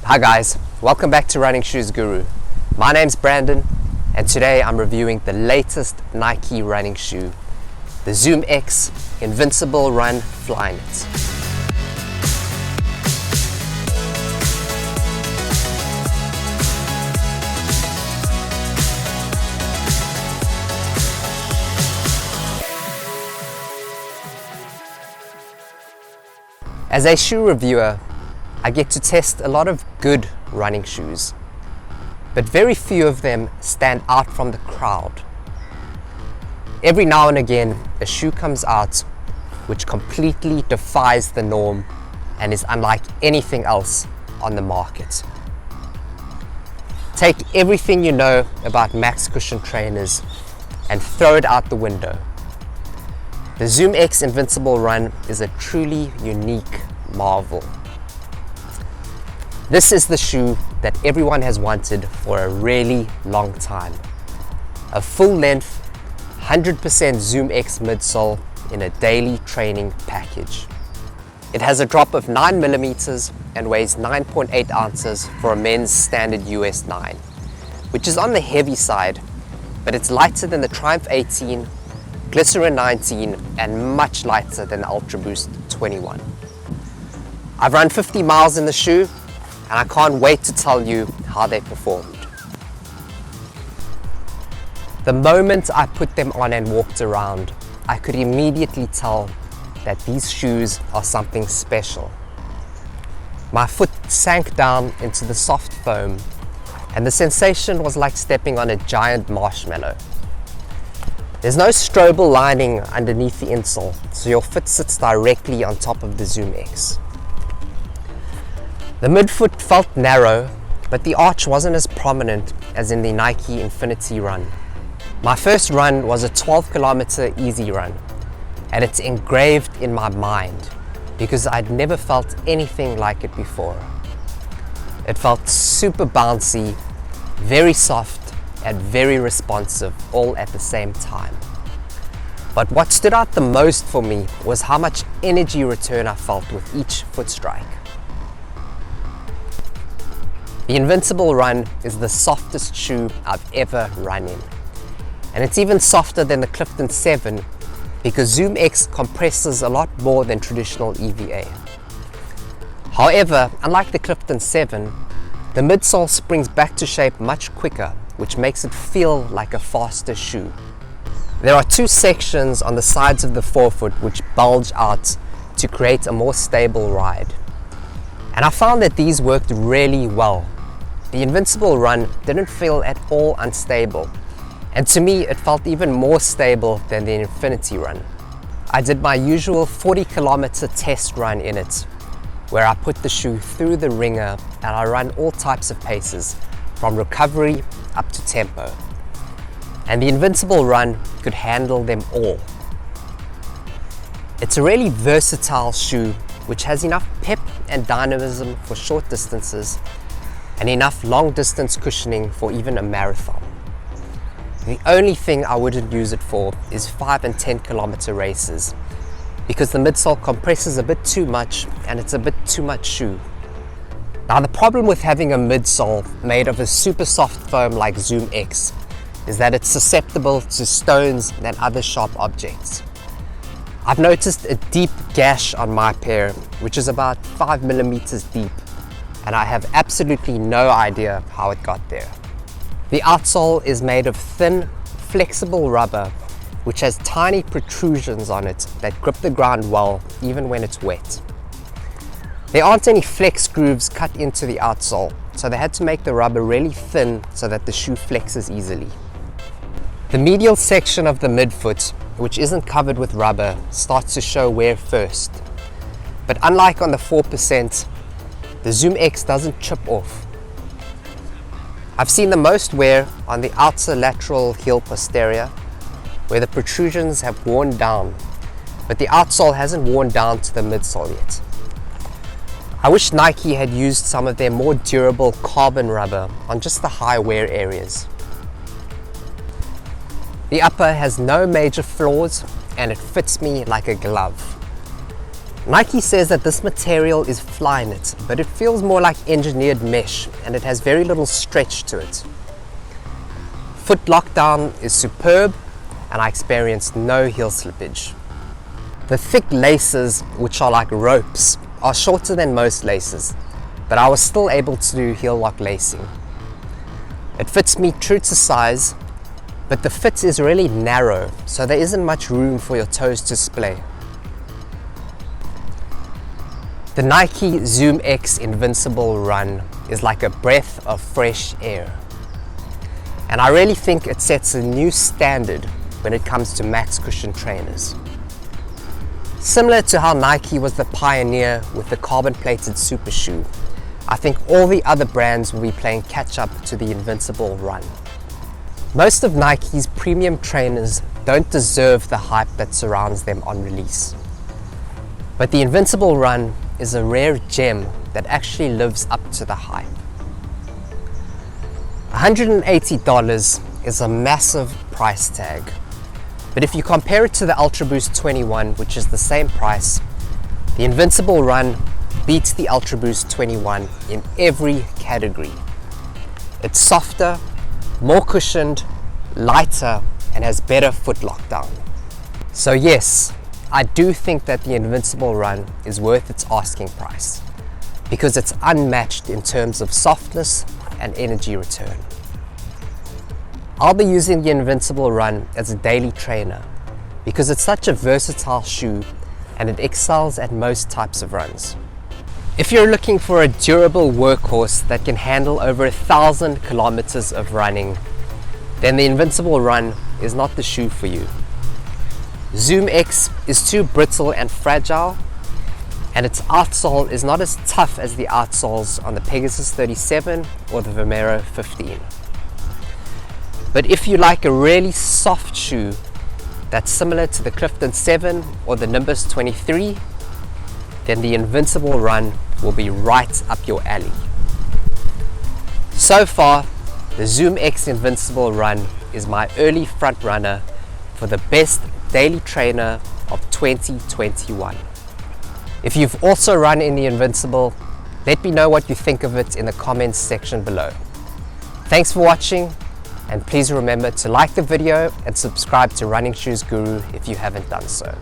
Hi guys, welcome back to Running Shoes Guru. My name's Brandon and today I'm reviewing the latest Nike running shoe, the ZoomX Invincible Run Flyknit. As a shoe reviewer, I get to test a lot of good running shoes, but very few of them stand out from the crowd. Every now and again, a shoe comes out which completely defies the norm and is unlike anything else on the market. Take everything you know about max cushion trainers and throw it out the window. The ZoomX Invincible Run is a truly unique marvel. This is the shoe that everyone has wanted for a really long time. A full-length, 100% ZoomX midsole in a daily training package. It has a drop of 9mm and weighs 9.8 ounces for a men's standard US 9, which is on the heavy side, but it's lighter than the Triumph 18, Glycerin 19, and much lighter than the Ultra Boost 21. I've run 50 miles in the shoe, and I can't wait to tell you how they performed. The moment I put them on and walked around, I could immediately tell that these shoes are something special. My foot sank down into the soft foam, and the sensation was like stepping on a giant marshmallow. There's no strobel lining underneath the insole, so your foot sits directly on top of the ZoomX. The midfoot felt narrow, but the arch wasn't as prominent as in the Nike Infinity Run. My first run was a 12-kilometer easy run, and it's engraved in my mind because I'd never felt anything like it before. It felt super bouncy, very soft, and very responsive all at the same time. But what stood out the most for me was how much energy return I felt with each foot strike. The Invincible Run is the softest shoe I've ever run in. And it's even softer than the Clifton 7 because ZoomX compresses a lot more than traditional EVA. However, unlike the Clifton 7, the midsole springs back to shape much quicker, which makes it feel like a faster shoe. There are two sections on the sides of the forefoot which bulge out to create a more stable ride. And I found that these worked really well. The Invincible Run didn't feel at all unstable, and to me it felt even more stable than the Infinity Run. I did my usual 40-kilometer test run in it, where I put the shoe through the ringer and I run all types of paces, from recovery up to tempo. And the Invincible Run could handle them all. It's a really versatile shoe which has enough pep and dynamism for short distances and enough long distance cushioning for even a marathon. The only thing I wouldn't use it for is 5 and 10 kilometer races because the midsole compresses a bit too much and it's a bit too much shoe. Now the problem with having a midsole made of a super soft foam like ZoomX is that it's susceptible to stones and other sharp objects. I've noticed a deep gash on my pair, which is about 5mm deep, and I have absolutely no idea how it got there. The outsole is made of thin, flexible rubber, which has tiny protrusions on it that grip the ground well, even when it's wet. There aren't any flex grooves cut into the outsole, so they had to make the rubber really thin so that the shoe flexes easily. The medial section of the midfoot, which isn't covered with rubber, starts to show wear first. But unlike on the 4%, the ZoomX doesn't chip off. I've seen the most wear on the outer lateral heel posterior, where the protrusions have worn down, but the outsole hasn't worn down to the midsole yet. I wish Nike had used some of their more durable carbon rubber on just the high wear areas. The upper has no major flaws and it fits me like a glove. Nike says that this material is Flyknit, but it feels more like engineered mesh and it has very little stretch to it. Foot lockdown is superb and I experienced no heel slippage. The thick laces, which are like ropes, are shorter than most laces, but I was still able to do heel lock lacing. It fits me true to size, but the fit is really narrow, so there isn't much room for your toes to splay. The Nike ZoomX Invincible Run is like a breath of fresh air. And I really think it sets a new standard when it comes to max cushion trainers. Similar to how Nike was the pioneer with the carbon-plated super shoe, I think all the other brands will be playing catch-up to the Invincible Run. Most of Nike's premium trainers don't deserve the hype that surrounds them on release. But the Invincible Run is a rare gem that actually lives up to the hype. $180 is a massive price tag, but if you compare it to the Ultra Boost 21, which is the same price, the Invincible Run beats the Ultra Boost 21 in every category. It's softer, more cushioned, lighter, and has better foot lockdown. So yes, I do think that the Invincible Run is worth its asking price because it's unmatched in terms of softness and energy return. I'll be using the Invincible Run as a daily trainer because it's such a versatile shoe and it excels at most types of runs. If you're looking for a durable workhorse that can handle over 1,000 kilometers of running, then the Invincible Run is not the shoe for you. ZoomX is too brittle and fragile, and its outsole is not as tough as the outsoles on the Pegasus 37 or the Vomero 15. But if you like a really soft shoe that's similar to the Clifton 7 or the Nimbus 23, then the Invincible Run will be right up your alley. So far, the ZoomX Invincible Run is my early front runner for the best daily trainer of 2021. If you've also run in the Invincible, let me know what you think of it in the comments section below. Thanks for watching, and please remember to like the video and subscribe to Running Shoes Guru if you haven't done so.